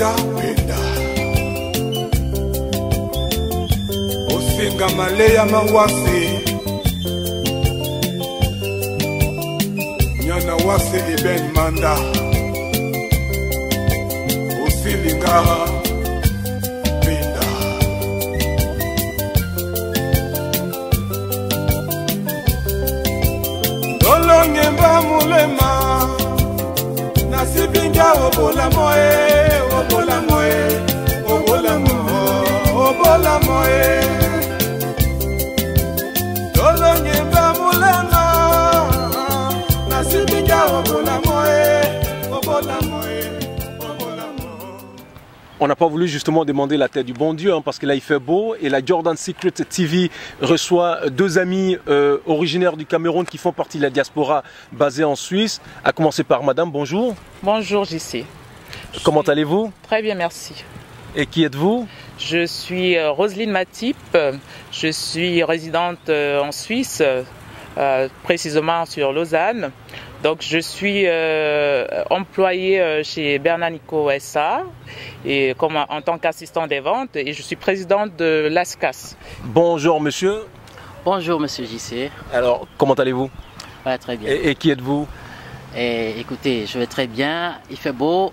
osilinga penda osinga maleya mawasi nyana wasi iben manda osilinga penda dolongemba mulema nasibinga obola moe obola moe obola moe obola moe dolongemba mulema nasibinga obola moe obola moe. On n'a pas voulu justement demander la tête du bon Dieu, hein, parce que là il fait beau et la Jordan Secret TV reçoit deux amis originaires du Cameroun qui font partie de la diaspora basée en Suisse. À commencer par madame, bonjour. Bonjour JC. Comment allez-vous? Très bien, merci. Et qui êtes-vous? Je suis Roselyne Matip, je suis résidente en Suisse, précisément sur Lausanne. Donc je suis employée chez Bernard Nico SA et en tant qu'assistant des ventes et je suis présidente de l'ASCAS. Bonjour monsieur. Bonjour monsieur JC. Alors comment allez-vous? Ouais, très bien. Et qui êtes-vous? Écoutez, je vais très bien, il fait beau.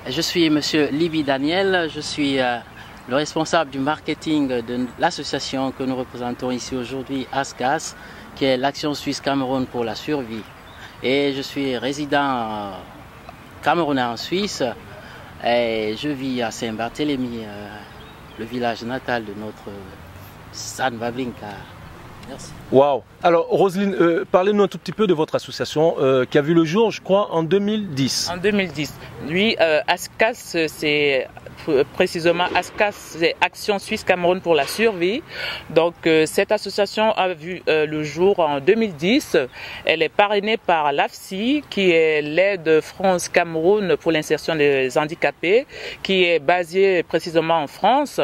Je suis monsieur Libby Daniel, je suis le responsable du marketing de l'association que nous représentons ici aujourd'hui, ASCAS, qui est l'Action Suisse Cameroun pour la survie. Et je suis résident camerounais en Suisse et je vis à Saint-Barthélemy, le village natal de notre San Wawrinka. Merci. Waouh! Alors Roselyne, parlez-nous un tout petit peu de votre association qui a vu le jour, je crois, en 2010. En 2010. Lui, ASCAS, c'est précisément ASCAS, c'est Action Suisse Cameroun pour la survie. Donc cette association a vu le jour en 2010. Elle est parrainée par l'AFSI, qui est l'aide France Cameroun pour l'insertion des handicapés, qui est basée précisément en France,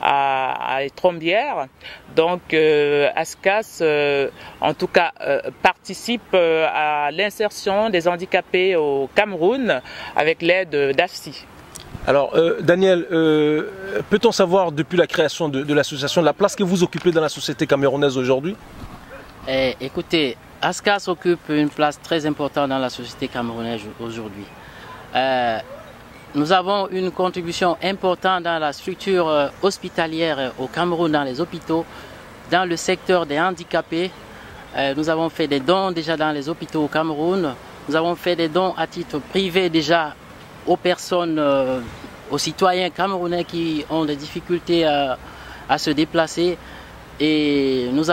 à Trombières. Donc ASCAS, en tout cas, participe à l'insertion des handicapés au Cameroun avec l'aide d'AFSI. Alors Daniel, peut-on savoir depuis la création de l'association la place que vous occupez dans la société camerounaise aujourd'hui? Écoutez, ASCAS occupe une place très importante dans la société camerounaise aujourd'hui. Nous avons une contribution importante dans la structure hospitalière au Cameroun, dans les hôpitaux, dans le secteur des handicapés. Nous avons fait des dons déjà dans les hôpitaux au Cameroun. Nous avons fait des dons à titre privé déjà aux personnes, aux citoyens camerounais qui ont des difficultés à se déplacer. Et nous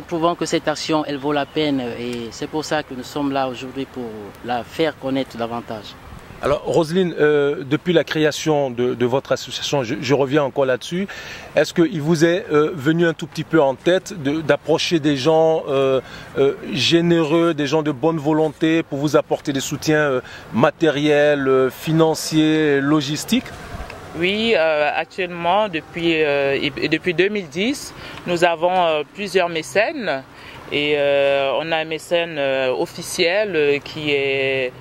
trouvons que cette action, elle vaut la peine. Et c'est pour ça que nous sommes là aujourd'hui pour la faire connaître davantage. Alors Roselyne, depuis la création de votre association, je reviens encore là-dessus, est-ce qu'il vous est venu un tout petit peu en tête d'approcher des gens généreux, des gens de bonne volonté pour vous apporter des soutiens matériels, financiers, logistiques? Oui, actuellement, depuis 2010, nous avons plusieurs mécènes et on a un mécène officiel qui est...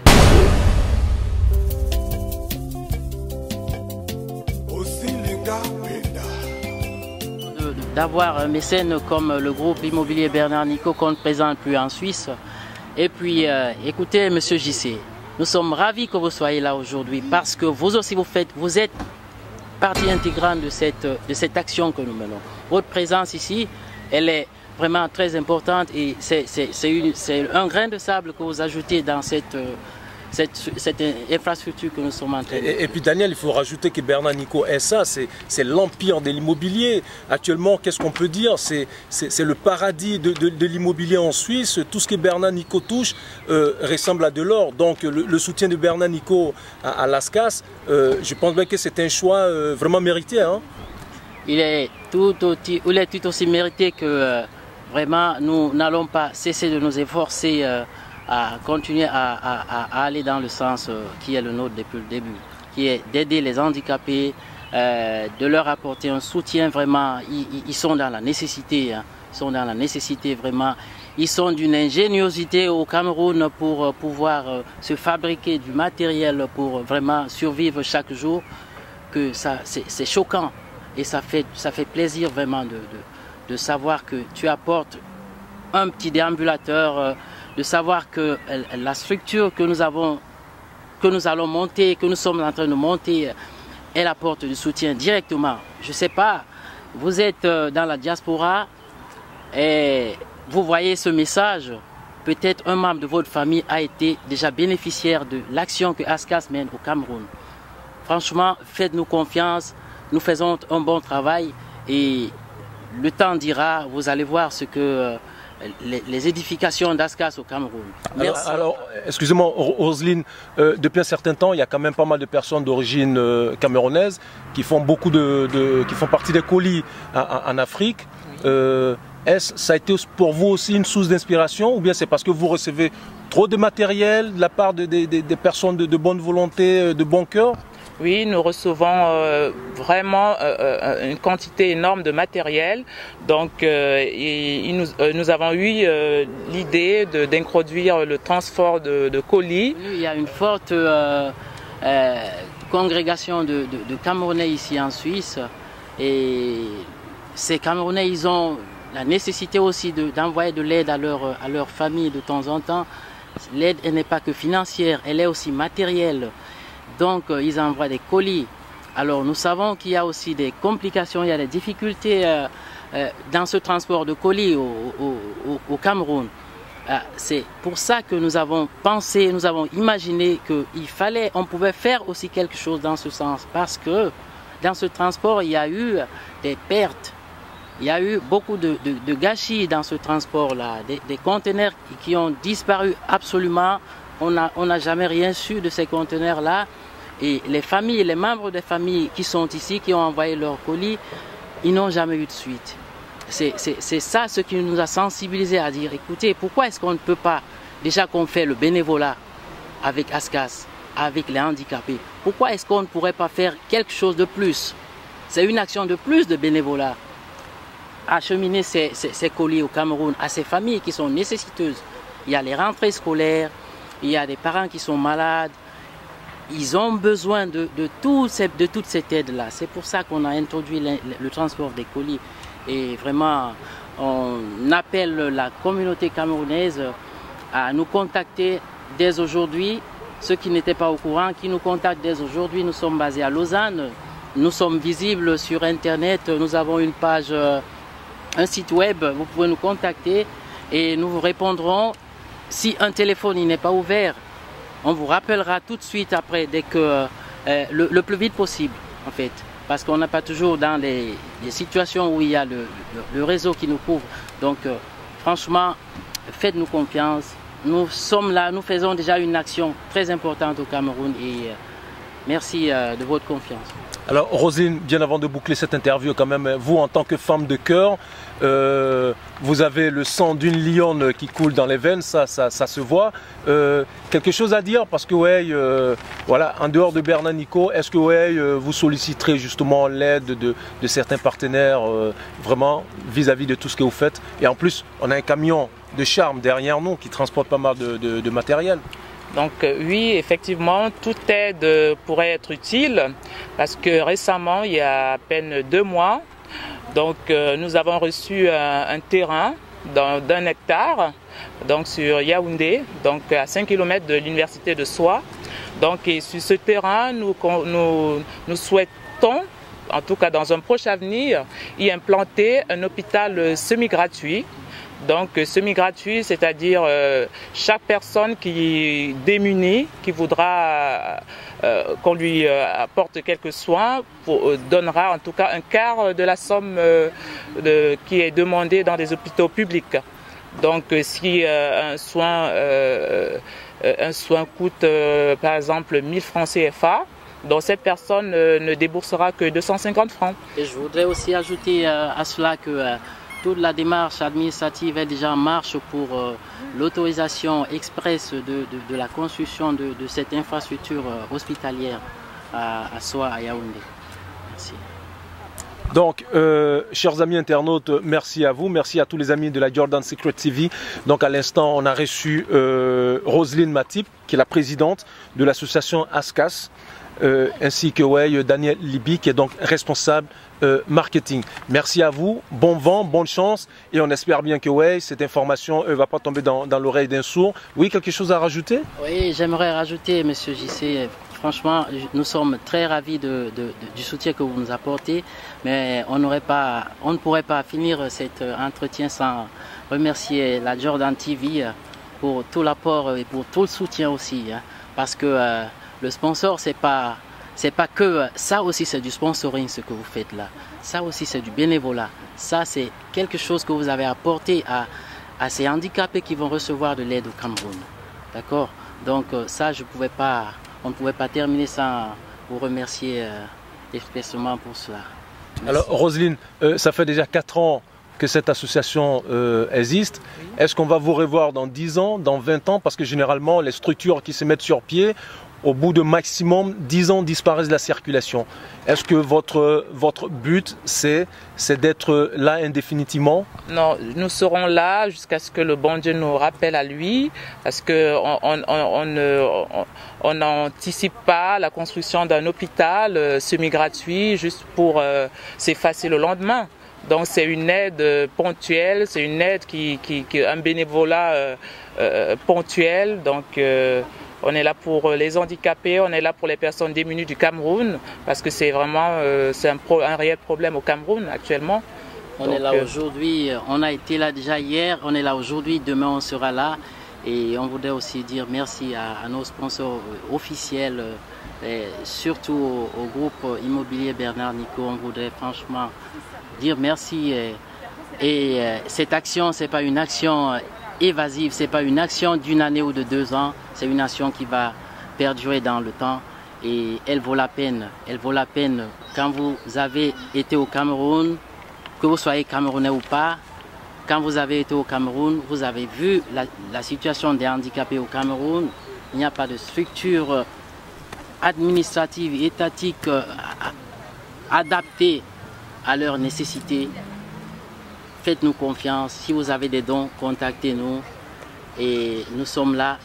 D'avoir un mécène comme le groupe immobilier Bernard Nico qu'on ne présente plus en Suisse. Et puis, écoutez, monsieur JC, nous sommes ravis que vous soyez là aujourd'hui parce que vous aussi, vous êtes partie intégrante de cette action que nous menons. Votre présence ici, elle est vraiment très importante et c'est un grain de sable que vous ajoutez dans cette infrastructure que nous sommes en train de... Et puis Daniel, il faut rajouter que Bernard Nico SA, c'est l'empire de l'immobilier. Actuellement, qu'est-ce qu'on peut dire? C'est le paradis de l'immobilier en Suisse. Tout ce que Bernard Nico touche ressemble à de l'or. Donc le soutien de Bernard Nico à l'ASCAS, je pense bien que c'est un choix vraiment mérité. Hein? Il est tout aussi mérité que vraiment nous n'allons pas cesser de nous efforcer à continuer à aller dans le sens qui est le nôtre depuis le début, qui est d'aider les handicapés, de leur apporter un soutien vraiment. Ils sont dans la nécessité, hein. Ils sont dans la nécessité vraiment. Ils sont d'une ingéniosité au Cameroun pour pouvoir se fabriquer du matériel pour vraiment survivre chaque jour. que c'est choquant et ça fait plaisir vraiment de savoir que tu apportes un petit déambulateur, de savoir que la structure que nous allons monter, que nous sommes en train de monter, elle apporte du soutien directement. Je ne sais pas, vous êtes dans la diaspora et vous voyez ce message, peut-être un membre de votre famille a été déjà bénéficiaire de l'action que ASCAS mène au Cameroun. Franchement, faites-nous confiance, nous faisons un bon travail et le temps dira, vous allez voir ce que les édifications d'ASCAS au Cameroun. Merci. Alors excusez-moi Roselyne, depuis un certain temps, il y a quand même pas mal de personnes d'origine camerounaise qui font qui font partie des colis en Afrique. Ça a été pour vous aussi une source d'inspiration ou bien c'est parce que vous recevez trop de matériel de la part des personnes de bonne volonté, de bon cœur? Oui, nous recevons vraiment une quantité énorme de matériel. Donc, nous avons eu l'idée d'introduire le transport de colis. Il y a une forte congrégation de Camerounais ici en Suisse. Et ces Camerounais, ils ont la nécessité aussi d'envoyer de l'aide à leur famille de temps en temps. L'aide, elle n'est pas que financière, elle est aussi matérielle. Donc, ils envoient des colis. Alors, nous savons qu'il y a aussi des complications, il y a des difficultés dans ce transport de colis au Cameroun. C'est pour ça que nous avons pensé, nous avons imaginé on pouvait faire aussi quelque chose dans ce sens. Parce que dans ce transport, il y a eu des pertes. Il y a eu beaucoup de gâchis dans ce transport-là. Des conteneurs qui ont disparu absolument. On n'a jamais rien su de ces conteneurs-là. Et les familles, les membres des familles qui sont ici, qui ont envoyé leurs colis, ils n'ont jamais eu de suite. C'est ça ce qui nous a sensibilisés à dire, écoutez, pourquoi est-ce qu'on ne peut pas, déjà qu'on fait le bénévolat avec ASCAS, avec les handicapés, pourquoi est-ce qu'on ne pourrait pas faire quelque chose de plus? C'est une action de plus de bénévolat. Acheminer ces colis au Cameroun à ces familles qui sont nécessiteuses. Il y a les rentrées scolaires, il y a des parents qui sont malades. Ils ont besoin de toute cette aide-là. C'est pour ça qu'on a introduit le transport des colis. Et vraiment, on appelle la communauté camerounaise à nous contacter dès aujourd'hui. Ceux qui n'étaient pas au courant, qui nous contactent dès aujourd'hui. Nous sommes basés à Lausanne. Nous sommes visibles sur Internet. Nous avons une page, un site web. Vous pouvez nous contacter et nous vous répondrons. Si un téléphone n'est pas ouvert, on vous rappellera tout de suite après, dès que le plus vite possible, en fait. Parce qu'on n'a pas toujours dans les situations où il y a le réseau qui nous couvre. Donc, franchement, faites-nous confiance. Nous sommes là, nous faisons déjà une action très importante au Cameroun et merci de votre confiance. Alors, Roselyne, bien avant de boucler cette interview, quand même, vous, en tant que femme de cœur, vous avez le sang d'une lionne qui coule dans les veines, ça se voit. Quelque chose à dire parce que, voilà, en dehors de Bernard Nico, est-ce que vous solliciterez justement l'aide de certains partenaires vraiment vis-à-vis de tout ce que vous faites? Et en plus, on a un camion de charme derrière nous qui transporte pas mal de matériel. Donc oui, effectivement, toute aide pourrait être utile parce que récemment, il y a à peine 2 mois, donc nous avons reçu un terrain d'1 hectare donc sur Yaoundé, donc à 5 km de l'université de Soie. Donc et sur ce terrain, nous souhaitons, en tout cas dans un proche avenir, y implanter un hôpital semi-gratuit. Donc semi-gratuit, c'est-à-dire chaque personne qui est démunie, qui voudra qu'on lui apporte quelques soins, donnera en tout cas un quart de la somme qui est demandée dans des hôpitaux publics. Donc si un soin coûte par exemple 1000 francs CFA, donc cette personne ne déboursera que 250 francs. Et je voudrais aussi ajouter à cela que toute la démarche administrative est déjà en marche pour l'autorisation express de la construction de cette infrastructure hospitalière à Soie, à Yaoundé. Merci. Donc, chers amis internautes, merci à vous, merci à tous les amis de la Jordan Secret TV. Donc, à l'instant, on a reçu Roselyne Matip, qui est la présidente de l'association ASCAS. ainsi que Daniel Liby qui est donc responsable marketing. Merci à vous, bon vent, bonne chance et on espère bien que cette information ne va pas tomber dans l'oreille d'un sourd. Oui, quelque chose à rajouter? Oui, j'aimerais rajouter, Monsieur JC. Franchement, nous sommes très ravis du soutien que vous nous apportez, mais on ne pourrait pas finir cet entretien sans remercier la Jordan TV pour tout l'apport et pour tout le soutien aussi, hein, parce que le sponsor, c'est pas que ça aussi, c'est du sponsoring ce que vous faites là. Ça aussi, c'est du bénévolat. Ça, c'est quelque chose que vous avez apporté à ces handicapés qui vont recevoir de l'aide au Cameroun. D'accord? Donc ça, on ne pouvait pas terminer sans vous remercier expressément pour cela. Merci. Alors Roselyne, ça fait déjà 4 ans que cette association existe. Oui. Est-ce qu'on va vous revoir dans 10 ans, dans 20 ans? Parce que généralement, les structures qui se mettent sur pied, au bout de maximum 10 ans, disparaissent de la circulation. Est-ce que votre but, c'est d'être là indéfiniment? Non, nous serons là jusqu'à ce que le bon Dieu nous rappelle à lui, parce qu'on n'anticipe pas la construction d'un hôpital semi-gratuit juste pour s'effacer le lendemain. Donc c'est une aide ponctuelle, c'est une aide un bénévolat ponctuel. Donc on est là pour les handicapés, on est là pour les personnes démunies du Cameroun, parce que c'est vraiment un réel problème au Cameroun actuellement. On est là aujourd'hui, on a été là déjà hier, on est là aujourd'hui, demain on sera là. Et on voudrait aussi dire merci à nos sponsors officiels, et surtout au groupe immobilier Bernard Nico. On voudrait franchement dire merci. Et cette action, ce n'est pas une action évasive, ce n'est pas une action d'une année ou de 2 ans, c'est une action qui va perdurer dans le temps et elle vaut la peine. Elle vaut la peine quand vous avez été au Cameroun, que vous soyez camerounais ou pas. Quand vous avez été au Cameroun, vous avez vu la situation des handicapés au Cameroun. Il n'y a pas de structure administrative, étatique adaptée à leurs nécessités. Faites-nous confiance. Si vous avez des dons, contactez-nous. Et nous sommes là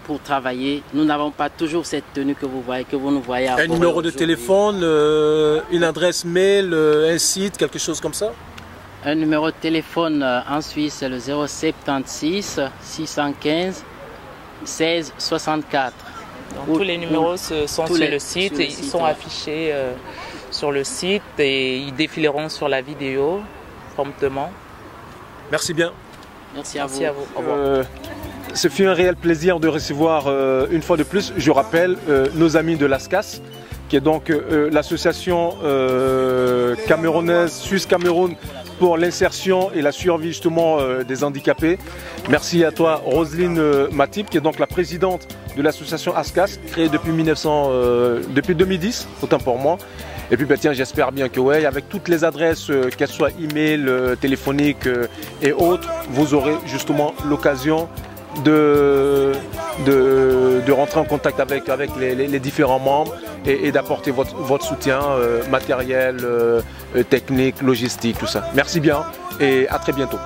pour travailler. Nous n'avons pas toujours cette tenue que vous voyez, que vous nous voyez. Un numéro de téléphone, une adresse mail, un site, quelque chose comme ça? Un numéro de téléphone en Suisse, c'est le 076 615 16 64. Donc, tous les numéros sont sur le site, ils sont affichés sur le site et ils défileront sur la vidéo promptement. Merci bien. Merci à vous. Au revoir. Ce fut un réel plaisir de recevoir une fois de plus, je rappelle, nos amis de l'ASCAS, qui est donc l'association camerounaise Suisse-Cameroun pour l'insertion et la survie justement des handicapés. Merci à toi Roselyne Matip, qui est donc la présidente de l'association ASCAS, créée depuis 2010, autant pour moi. Et puis tiens, j'espère bien que avec toutes les adresses, qu'elles soient email, téléphoniques et autres, vous aurez justement l'occasion de rentrer en contact avec les différents membres et d'apporter votre soutien matériel, technique, logistique, tout ça. Merci bien et à très bientôt.